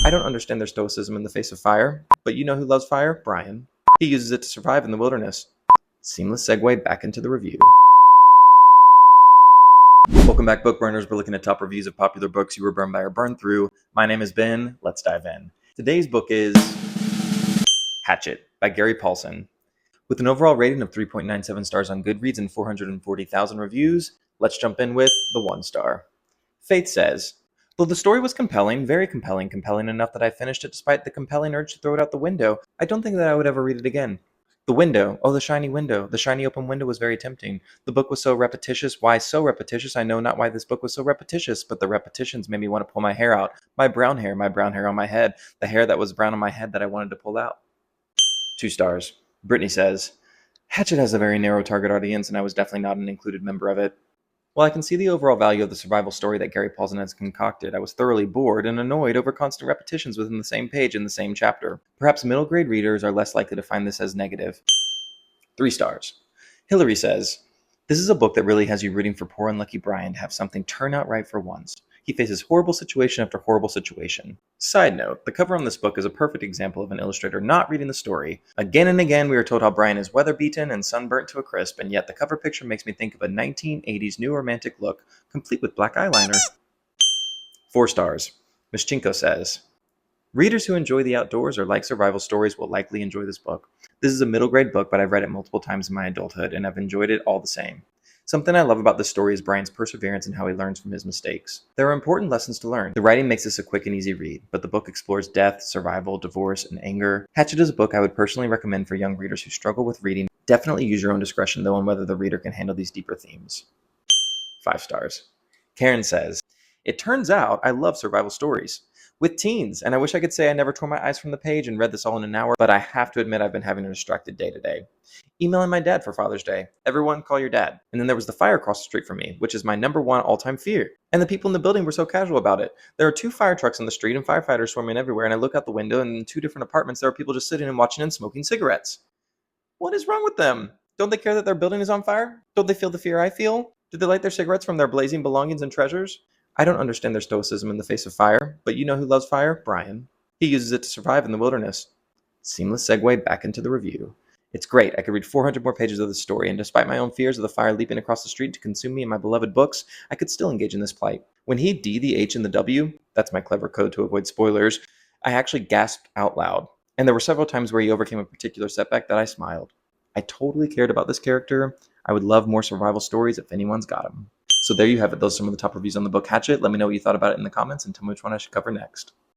I don't understand their stoicism in the face of fire, but you know who loves fire? Brian. He uses it to survive in the wilderness. Seamless segue back into the review. Welcome back, book burners. We're looking at top reviews of popular books you were burned by or burned through. My name is Ben. Let's dive in. Today's book is Hatchet by Gary Paulson. With an overall rating of 3.97 stars on Goodreads and 440,000 reviews, let's jump in with the 1 star. Faith says, though the story was compelling, very compelling enough that I finished it despite the compelling urge to throw it out the window, I don't think that I would ever read it again. The window, oh the shiny open window was very tempting. The book was so repetitious. Why so repetitious? I know not why this book was so repetitious, but the repetitions made me want to pull my hair out. My brown hair on my head, the hair that was brown on my head that I wanted to pull out. 2 stars. Brittany says, Hatchet has a very narrow target audience, and I was definitely not an included member of it. While I can see the overall value of the survival story that Gary Paulson has concocted, I was thoroughly bored and annoyed over constant repetitions within the same page in the same chapter. Perhaps middle grade readers are less likely to find this as negative. 3 stars. Hillary says, this is a book that really has you rooting for poor unlucky Brian to have something turn out right for once. He faces horrible situation after horrible situation. Side note, the cover on this book is a perfect example of an illustrator not reading the story. Again and again we are told how Brian is weather-beaten and sunburnt to a crisp, and yet the cover picture makes me think of a 1980s new romantic look, complete with black eyeliner. 4 stars. Mischinko says, readers who enjoy the outdoors or like survival stories will likely enjoy this book. This is a middle grade book, but I've read it multiple times in my adulthood, and I've enjoyed it all the same. Something I love about this story is Brian's perseverance and how he learns from his mistakes. There are important lessons to learn. The writing makes this a quick and easy read, but the book explores death, survival, divorce, and anger. Hatchet is a book I would personally recommend for young readers who struggle with reading. Definitely use your own discretion, though, on whether the reader can handle these deeper themes. 5 stars. Karen says, it turns out I love survival stories with teens, and I wish I could say I never tore my eyes from the page and read this all in an hour, but I have to admit I've been having a distracted day today. Emailing my dad for Father's Day. Everyone call your dad. And then there was the fire across the street from me, which is my #1 all-time fear. And the people in the building were so casual about it. There are 2 fire trucks on the street and firefighters swarming everywhere, and I look out the window and in 2 different apartments there are people just sitting and watching and smoking cigarettes. What is wrong with them? Don't they care that their building is on fire? Don't they feel the fear I feel? Did they light their cigarettes from their blazing belongings and treasures? I don't understand their stoicism in the face of fire, but you know who loves fire? Brian. He uses it to survive in the wilderness. Seamless segue back into the review. It's great. I could read 400 more pages of this story, and despite my own fears of the fire leaping across the street to consume me and my beloved books, I could still engage in this plight. When he D the H and the W, that's my clever code to avoid spoilers, I actually gasped out loud. And there were several times where he overcame a particular setback that I smiled. I totally cared about this character. I would love more survival stories if anyone's got them. So there you have it. Those are some of the top reviews on the book Hatchet. Let me know what you thought about it in the comments and tell me which one I should cover next.